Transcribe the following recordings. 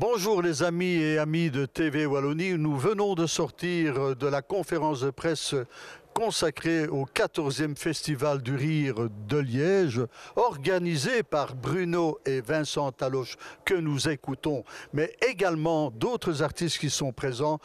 Bonjour les amis et amis de TV Wallonie. Nous venons de sortir de la conférence de presse consacrée au 14e Festival du Rire de Liège, organisé par Bruno et Vincent Taloche, que nous écoutons, mais également d'autres artistes qui sont présents,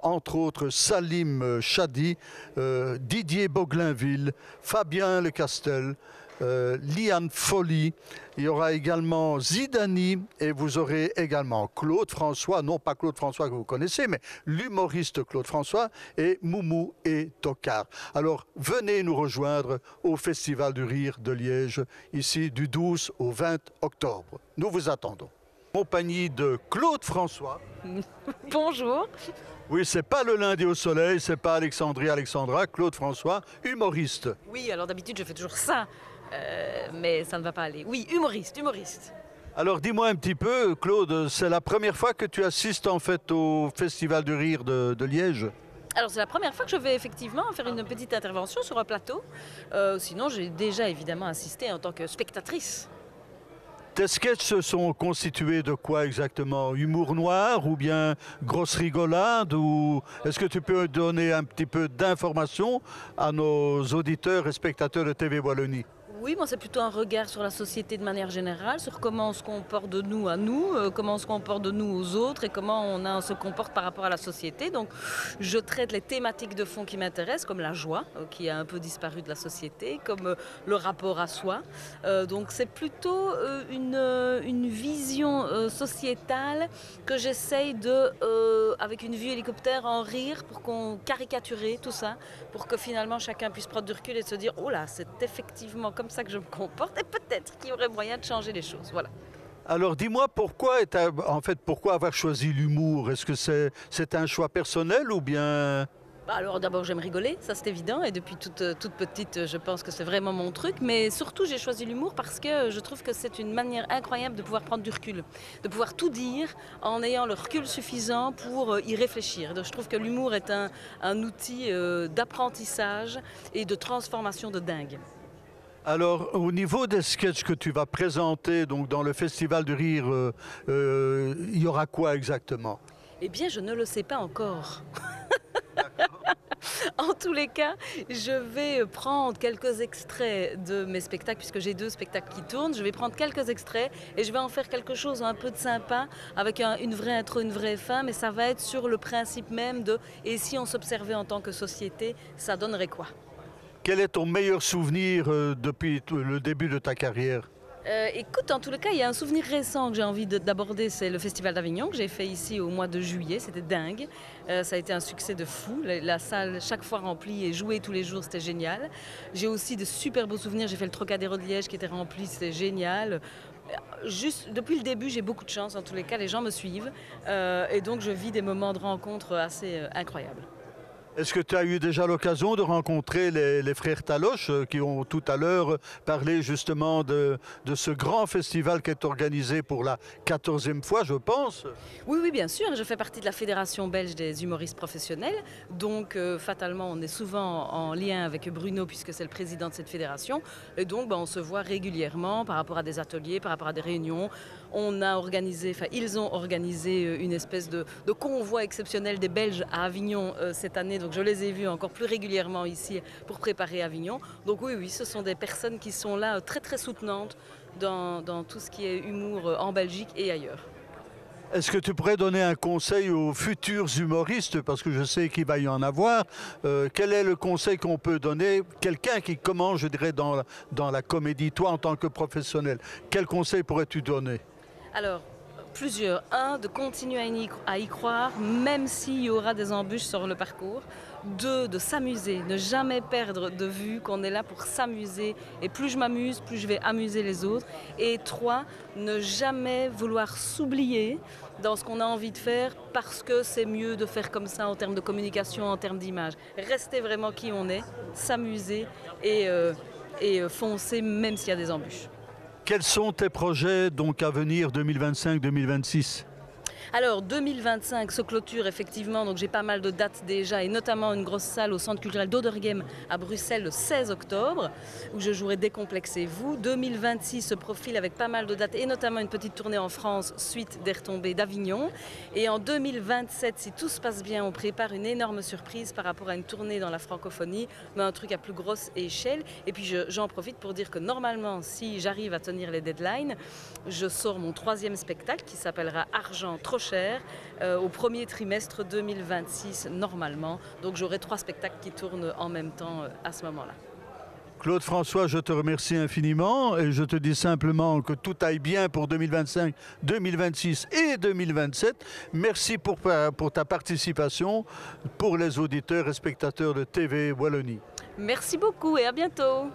entre autres Salim Chadi, Didier Boglinville, Fabien Lecastel, Liane Folly, il y aura également Zidani et vous aurez également Claude François, non pas Claude François que vous connaissez, mais l'humoriste Claude François et Moumou et Tocard. Alors venez nous rejoindre au Festival du Rire de Liège, ici du 12 au 20 octobre. Nous vous attendons. Compagnie de Claude François. Bonjour. Oui, c'est pas le lundi au soleil, c'est pas Alexandra, Claude François, humoriste. Oui, alors d'habitude je fais toujours ça, mais ça ne va pas aller. Oui, humoriste. Alors dis-moi un petit peu, Claude, c'est la première fois que tu assistes en fait au Festival du Rire de Liège? Alors c'est la première fois que je vais effectivement faire une petite intervention sur un plateau. Sinon j'ai déjà évidemment assisté en tant que spectatrice. Tes sketchs sont constitués de quoi exactement? Humour noir ou bien grosse rigolade? Ou est-ce que tu peux donner un petit peu d'informations à nos auditeurs et spectateurs de TV Wallonie? Oui, moi c'est plutôt un regard sur la société de manière générale, sur comment on se comporte de nous à nous, comment on se comporte de nous aux autres et comment on se comporte par rapport à la société. Donc je traite les thématiques de fond qui m'intéressent, comme la joie, qui a un peu disparu de la société, comme le rapport à soi. Donc c'est plutôt une vision sociétale que j'essaye de, avec une vue hélicoptère, en rire pour qu'on caricature tout ça, pour que finalement chacun puisse prendre du recul et se dire « Oh là, c'est effectivement comme ça que je me comporte et peut-être qu'il y aurait moyen de changer les choses. » Voilà. Alors dis-moi pourquoi avoir choisi l'humour? Est-ce que c'est un choix personnel ou bien... Alors d'abord j'aime rigoler, ça c'est évident, et depuis toute petite je pense que c'est vraiment mon truc, mais surtout j'ai choisi l'humour parce que je trouve que c'est une manière incroyable de pouvoir prendre du recul, de pouvoir tout dire en ayant le recul suffisant pour y réfléchir. Donc, je trouve que l'humour est un outil d'apprentissage et de transformation de dingue. Alors, au niveau des sketchs que tu vas présenter donc, dans le Festival du Rire, il y aura quoi exactement? Eh bien, je ne le sais pas encore. En tous les cas, je vais prendre quelques extraits de mes spectacles, puisque j'ai 2 spectacles qui tournent. Je vais prendre quelques extraits et je vais en faire quelque chose un peu de sympa, avec une vraie intro, une vraie fin, mais ça va être sur le principe même de « et si on s'observait en tant que société, ça donnerait quoi ?» Quel est ton meilleur souvenir depuis le début de ta carrière? Écoute, en tous les cas, il y a un souvenir récent que j'ai envie d'aborder, c'est le Festival d'Avignon que j'ai fait ici au mois de juillet, c'était dingue. Ça a été un succès de fou, la salle chaque fois remplie et jouée tous les jours, c'était génial. J'ai aussi de super beaux souvenirs, j'ai fait le Trocadéro de Liège qui était rempli, c'était génial. Juste depuis le début, j'ai beaucoup de chance, en tous les cas, les gens me suivent et donc je vis des moments de rencontre assez incroyables. Est-ce que tu as eu déjà l'occasion de rencontrer les frères Taloche qui ont tout à l'heure parlé justement de ce grand festival qui est organisé pour la 14e fois, je pense? Oui, bien sûr. Je fais partie de la Fédération belge des humoristes professionnels. Donc, fatalement, on est souvent en lien avec Bruno puisque c'est le président de cette fédération. Et donc, on se voit régulièrement par rapport à des ateliers, par rapport à des réunions. Ils ont organisé une espèce de convoi exceptionnel des Belges à Avignon cette année. Donc je les ai vus encore plus régulièrement ici pour préparer Avignon. Donc oui, ce sont des personnes qui sont là très très soutenantes dans tout ce qui est humour en Belgique et ailleurs. Est-ce que tu pourrais donner un conseil aux futurs humoristes, parce que je sais qu'il va y en avoir, quel est le conseil qu'on peut donner? Quelqu'un qui commence, je dirais, dans la comédie, toi en tant que professionnel, quel conseil pourrais-tu donner? Alors, plusieurs. Un, de continuer à y croire, même s'il y aura des embûches sur le parcours. 2, de s'amuser, ne jamais perdre de vue qu'on est là pour s'amuser. Et plus je m'amuse, plus je vais amuser les autres. Et 3, ne jamais vouloir s'oublier dans ce qu'on a envie de faire parce que c'est mieux de faire comme ça en termes de communication, en termes d'image. Rester vraiment qui on est, s'amuser et foncer même s'il y a des embûches. Quels sont tes projets donc à venir 2025-2026? Alors 2025 se clôture effectivement, donc j'ai pas mal de dates déjà et notamment une grosse salle au Centre culturel d'Oderghem à Bruxelles le 16 octobre où je jouerai Décomplexez-vous. 2026 se profile avec pas mal de dates et notamment une petite tournée en France suite des retombées d'Avignon. Et en 2027, si tout se passe bien, on prépare une énorme surprise par rapport à une tournée dans la francophonie, mais un truc à plus grosse échelle. Et puis j'en profite pour dire que normalement, si j'arrive à tenir les deadlines, je sors mon 3e spectacle qui s'appellera Argent trop cher au premier trimestre 2026 normalement. Donc j'aurai 3 spectacles qui tournent en même temps à ce moment-là. Claude François, je te remercie infiniment et je te dis simplement que tout aille bien pour 2025, 2026 et 2027. Merci pour ta participation pour les auditeurs et spectateurs de TV Wallonie. Merci beaucoup et à bientôt.